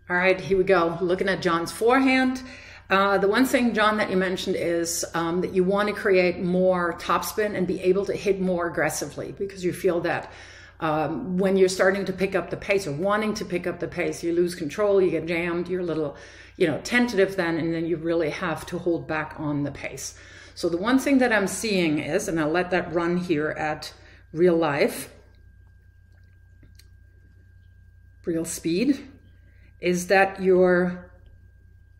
All right, here we go. Looking at John's forehand. The one thing, John, that you mentioned is that you want to create more topspin and be able to hit more aggressively, because you feel that when you're starting to pick up the pace or wanting to pick up the pace, you lose control, you get jammed, you're a little, tentative then, and then you really have to hold back on the pace. So the one thing that I'm seeing is, and I'll let that run here at real life, real speed, is that you're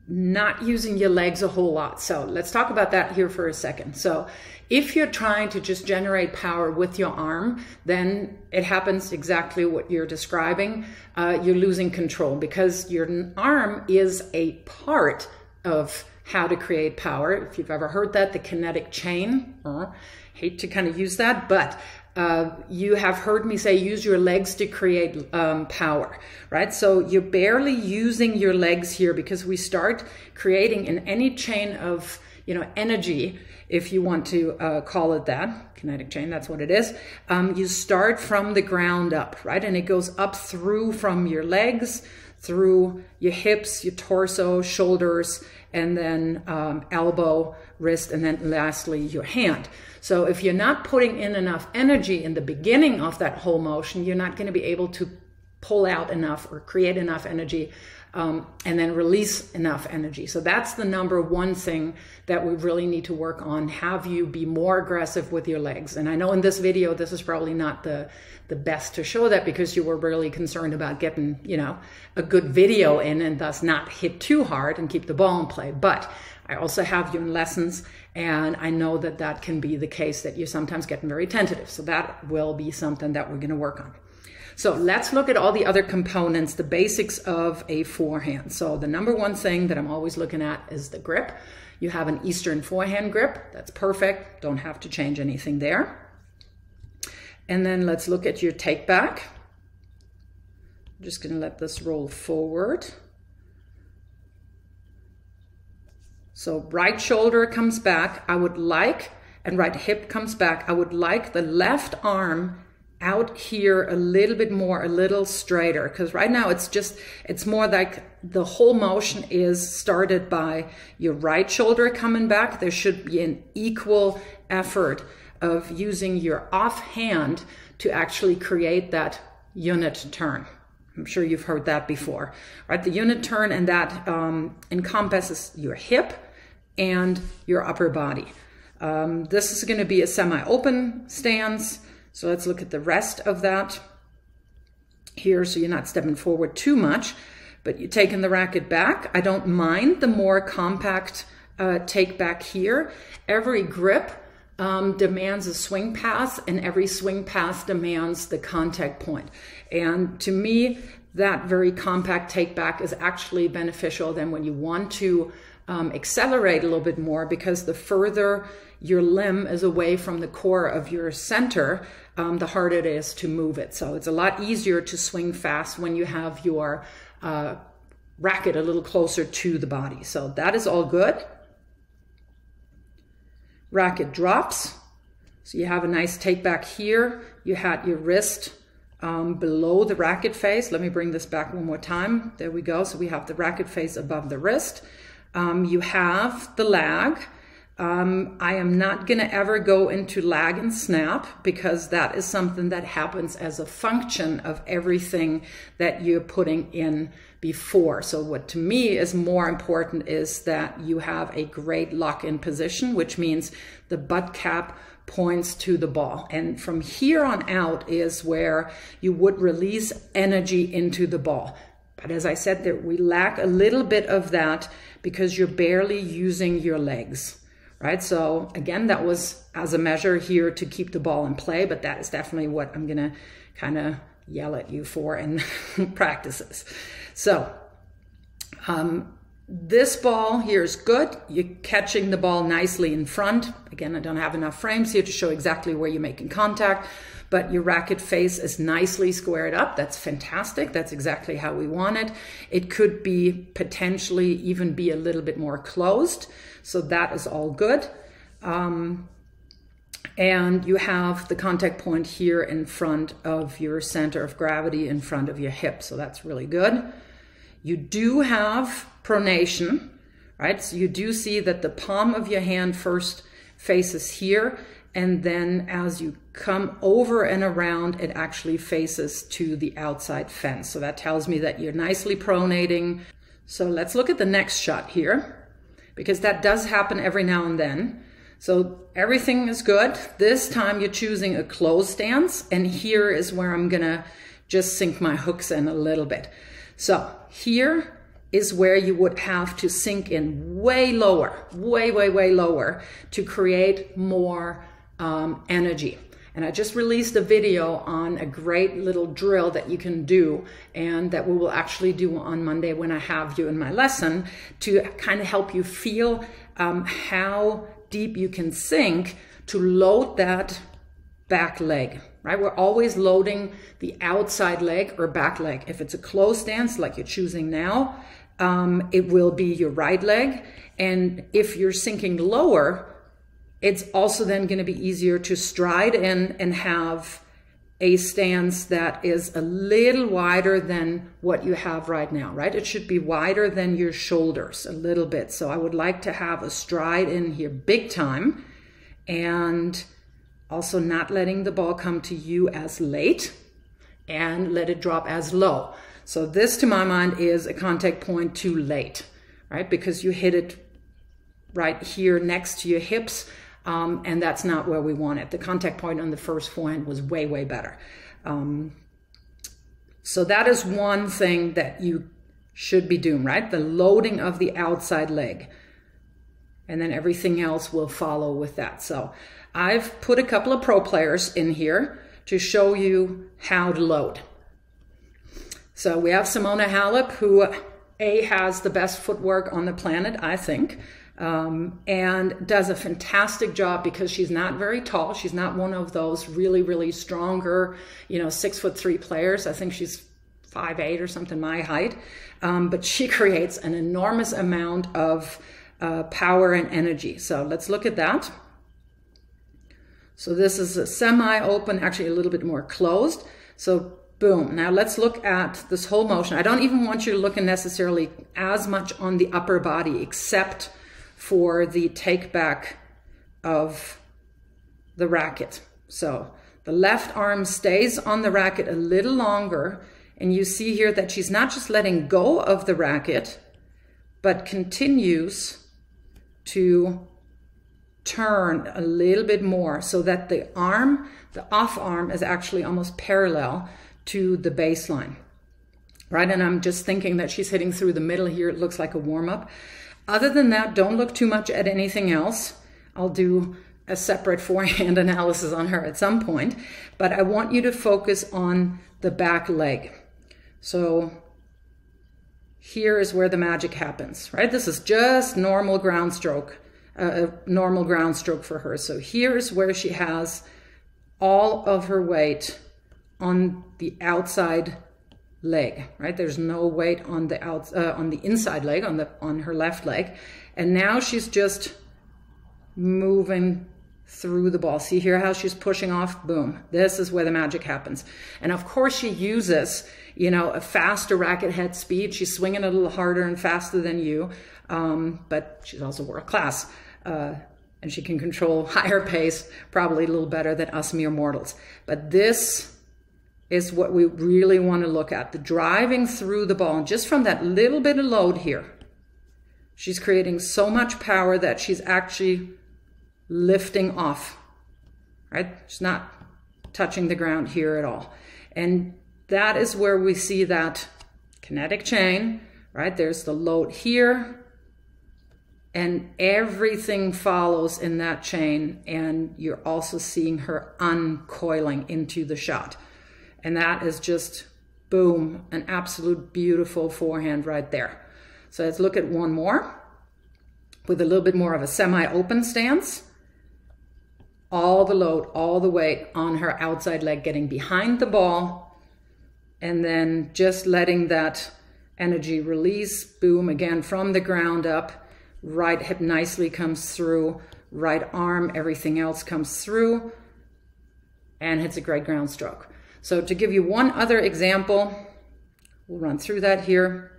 not using your legs a whole lot. So let's talk about that here for a second. So if you're trying to just generate power with your arm, then it happens exactly what you're describing. You're losing control, because your arm is a part of how to create power. If you've ever heard that, the kinetic chain, hate to kind of use that, but you have heard me say use your legs to create power, right? So you're barely using your legs here, because we start creating in any chain of energy, if you want to call it that, kinetic chain, that's what it is. You start from the ground up, right? And it goes up through from your legs, through your hips, your torso, shoulders, and then elbow, wrist, and then lastly your hand. So if you're not putting in enough energy in the beginning of that whole motion, you're not going to be able to pull out enough or create enough energy and then release enough energy. So that's the number one thing that we really need to work on. Have you be more aggressive with your legs. And I know in this video, this is probably not the best to show that, because you were really concerned about getting, a good video in and thus not hit too hard and keep the ball in play. But I also have you in lessons, and I know that that can be the case, that you're sometimes getting very tentative. So that will be something that we're going to work on. So let's look at all the other components, the basics of a forehand. So the number one thing that I'm always looking at is the grip. You have an Eastern forehand grip. That's perfect. Don't have to change anything there. And then let's look at your take back. I'm just going to let this roll forward. So right shoulder comes back. And right hip comes back. I would like the left arm out here a little bit more, a little straighter, because right now it's more like the whole motion is started by your right shoulder coming back. There should be an equal effort of using your offhand to actually create that unit turn. I'm sure you've heard that before, right? The unit turn, and that encompasses your hip and your upper body. This is going to be a semi-open stance. So let's look at the rest of that here, so you're not stepping forward too much, but you're taking the racket back. I don't mind the more compact take back here. Every grip demands a swing path, and every swing path demands the contact point. And to me, that very compact take back is actually beneficial than when you want to accelerate a little bit more, because the further your limb is away from the core of your center, the harder it is to move it. So it's a lot easier to swing fast when you have your racket a little closer to the body. So that is all good. Racket drops. So you have a nice take back here. You had your wrist below the racket face. Let me bring this back one more time. There we go. So we have the racket face above the wrist. You have the lag. I am not going to ever go into lag and snap, because that is something that happens as a function of everything that you're putting in before. So what to me is more important is that you have a great lock-in position, which means the butt cap points to the ball. And from here on out is where you would release energy into the ball. But as I said, that we lack a little bit of that because you're barely using your legs, right? So again, that was as a measure here to keep the ball in play, but that is definitely what I'm gonna kind of yell at you for in practices. So this ball here is good. You're catching the ball nicely in front. Again, I don't have enough frames here to show exactly where you're making contact, but your racket face is nicely squared up. That's fantastic. That's exactly how we want it. It could be potentially even be a little bit more closed. So that is all good. And you have the contact point here in front of your center of gravity, in front of your hip. So that's really good. You do have pronation, right? So you do see that the palm of your hand first faces here, and then as you come over and around, it actually faces to the outside fence. So that tells me that you're nicely pronating. So let's look at the next shot here, because that does happen every now and then. So everything is good. This time you're choosing a closed stance, and here is where I'm gonna just sink my hooks in a little bit. So here is where you would have to sink in way lower, way lower, to create more energy. And I just released a video on a great little drill that you can do, and that we will actually do on Monday when I have you in my lesson, to kind of help you feel how deep you can sink to load that back leg, right? We're always loading the outside leg or back leg. If it's a closed stance like you're choosing now, it will be your right leg. And if you're sinking lower, it's also then going to be easier to stride in and have a stance that is a little wider than what you have right now, right? It should be wider than your shoulders a little bit. So I would like to have a stride in here big time, and also not letting the ball come to you as late, and let it drop as low. So this, to my mind, is a contact point too late, right? Because you hit it right here next to your hips, and that's not where we want it. The contact point on the first forehand was way better. So that is one thing that you should be doing, right? The loading of the outside leg. And then everything else will follow with that. So I've put a couple of pro players in here to show you how to load. So we have Simona Halep, who has the best footwork on the planet, I think. And does a fantastic job because she's not very tall. She's not one of those really stronger, 6'3" players. I think she's 5'8" or something, my height. But she creates an enormous amount of power and energy. So let's look at that. So this is a semi-open, actually a little bit more closed. So boom. Now let's look at this whole motion. I don't even want you to look necessarily as much on the upper body, except for the take back of the racket. So the left arm stays on the racket a little longer, and you see here that she's not just letting go of the racket, but continues to turn a little bit more, so that the arm, the off arm, is actually almost parallel to the baseline, right? And I'm just thinking that she's hitting through the middle here. It looks like a warm-up. Other than that, don't look too much at anything else. I'll do a separate forehand analysis on her at some point, but I want you to focus on the back leg. So here is where the magic happens, right? This is just normal ground stroke, a normal ground stroke for her. So here is where she has all of her weight on the outside leg, right? There's no weight on the on the inside leg, on her left leg, and now she's just moving through the ball. See here how she's pushing off? Boom. This is where the magic happens. And of course she uses, a faster racket head speed. She's swinging a little harder and faster than you, but she's also world class, and she can control higher pace probably a little better than us mere mortals. But this is what we really want to look at, the driving through the ball. And just from that little bit of load here, she's creating so much power that she's actually lifting off, right? She's not touching the ground here at all. And that is where we see that kinetic chain, right? There's the load here, and everything follows in that chain. And you're also seeing her uncoiling into the shot. And that is just, boom, an absolute beautiful forehand right there. So let's look at one more with a little bit more of a semi-open stance. All the load, all the weight on her outside leg, getting behind the ball, and then just letting that energy release. Boom, again from the ground up. Right hip nicely comes through, right arm, everything else comes through, and hits a great ground stroke. So to give you one other example, we'll run through that here.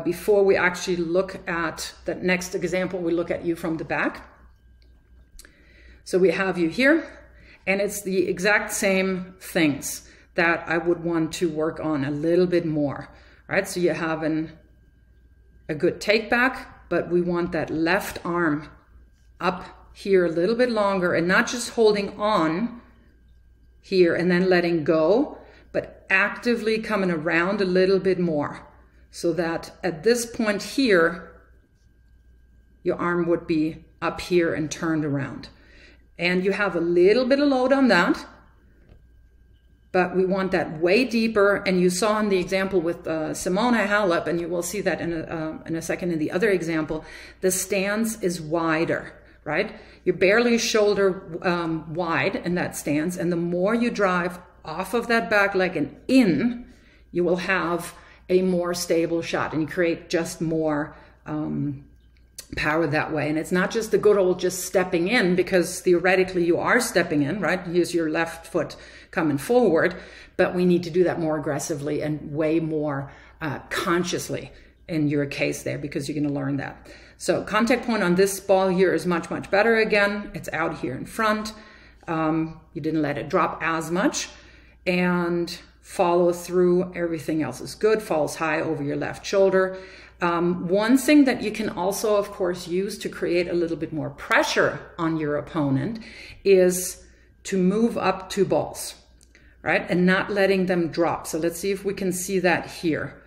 before we actually look at the next example. We look at you from the back. So we have you here, and it's the exact same things that I would want to work on a little bit more. All right, so you have a good take back, but we want that left arm up here a little bit longer, and not just holding on here and then letting go, but actively coming around a little bit more, so that at this point here, your arm would be up here and turned around. And you have a little bit of load on that, but we want that way deeper. And you saw in the example with Simona Halep, and you will see that in a second in the other example, the stance is wider, right? You're barely shoulder wide in that stance. And the more you drive off of that back leg and in, you will have a more stable shot, and you create just more power that way. And it's not just the good old just stepping in, because theoretically you are stepping in, right? Here's your left foot coming forward, but we need to do that more aggressively and way more consciously in your case there, because you're going to learn that. So contact point on this ball here is much, much better. Again, it's out here in front. You didn't let it drop as much, and follow through. Everything else is good. Falls high over your left shoulder. One thing that you can also, of course, use to create a little bit more pressure on your opponent is to move up 2 balls, right? And not letting them drop. So let's see if we can see that here.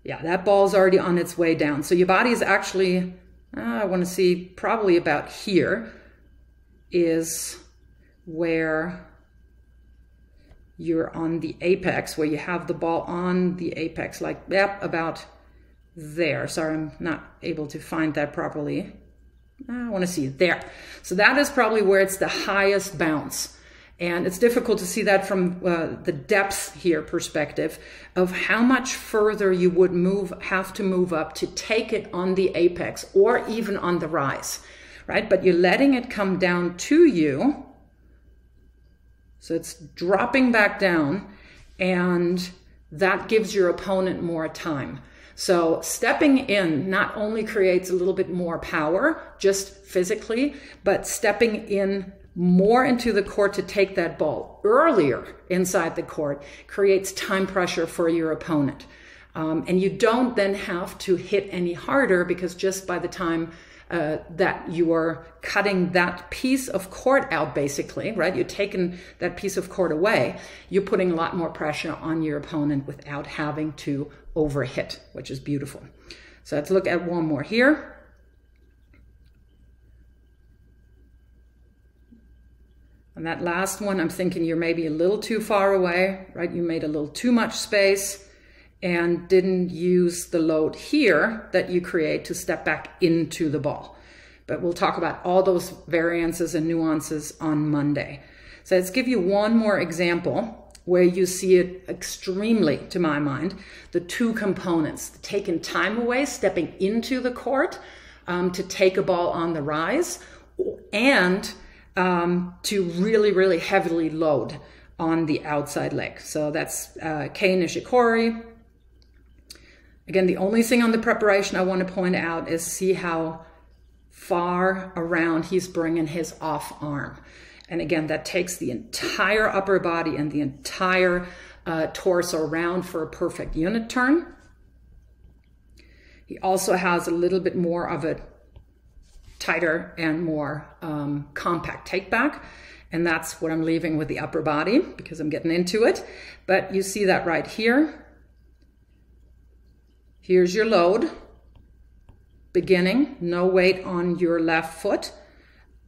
Yeah, that ball's already on its way down. So your body is actually, I want to see, probably about here is where you're on the apex, where you have the ball on the apex, like, yep, about there. Sorry, I'm not able to find that properly. I want to see it there. So that is probably where it's the highest bounce. And it's difficult to see that from the depth here perspective of how much further you would have to move up to take it on the apex or even on the rise, right? But you're letting it come down to you. So it's dropping back down, and that gives your opponent more time. So stepping in not only creates a little bit more power just physically, but stepping in more into the court to take that ball earlier inside the court creates time pressure for your opponent. And you don't then have to hit any harder, because just by the time that you are cutting that piece of court out, basically, right? You're taking that piece of court away. You're putting a lot more pressure on your opponent without having to overhit, which is beautiful. So let's look at one more here. And that last one, I'm thinking you're maybe a little too far away, right? You made a little too much space and didn't use the load here that you create to step back into the ball. But we'll talk about all those variances and nuances on Monday. So let's give you one more example where you see it extremely, to my mind, the 2 components, taking time away, stepping into the court to take a ball on the rise, and to really, really heavily load on the outside leg. So that's Kei Nishikori. Again, the only thing on the preparation I want to point out is see how far around he's bringing his off arm. And again, that takes the entire upper body and the entire torso around for a perfect unit turn. He also has a little bit more of a tighter and more compact take back. And that's what I'm leaving with the upper body, because I'm getting into it. But you see that right here. Here's your load. Beginning, no weight on your left foot.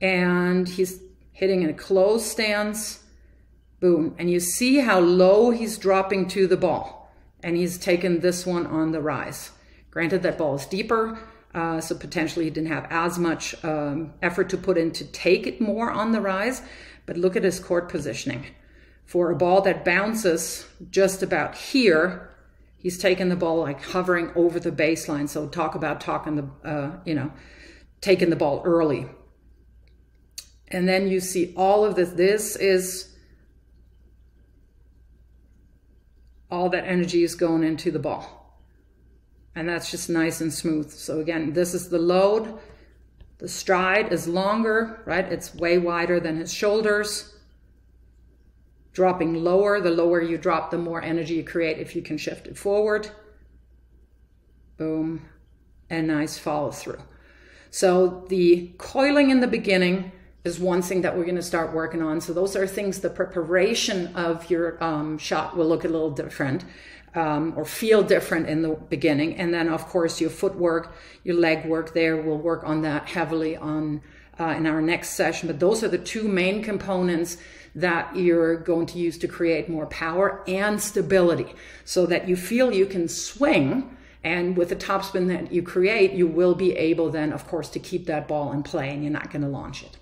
And he's hitting in a closed stance. Boom. And you see how low he's dropping to the ball. And he's taken this one on the rise. Granted, that ball is deeper. So potentially he didn't have as much effort to put in to take it more on the rise. But look at his court positioning. For a ball that bounces just about here, he's taking the ball like hovering over the baseline. So talk about taking the ball early. And then you see all of this. This is all that energy is going into the ball. And that's just nice and smooth. So again, this is the load. The stride is longer, right? It's way wider than his shoulders. Dropping lower, the lower you drop, the more energy you create if you can shift it forward. Boom. And nice follow through. So the coiling in the beginning is one thing that we're going to start working on. So those are things, the preparation of your shot will look a little different or feel different in the beginning. And then, of course, your footwork, your leg work there, we'll work on that heavily on in our next session. But those are the two main components that you're going to use to create more power and stability so that you feel you can swing. And with the topspin that you create, you will be able then, of course, to keep that ball in play and you're not going to launch it.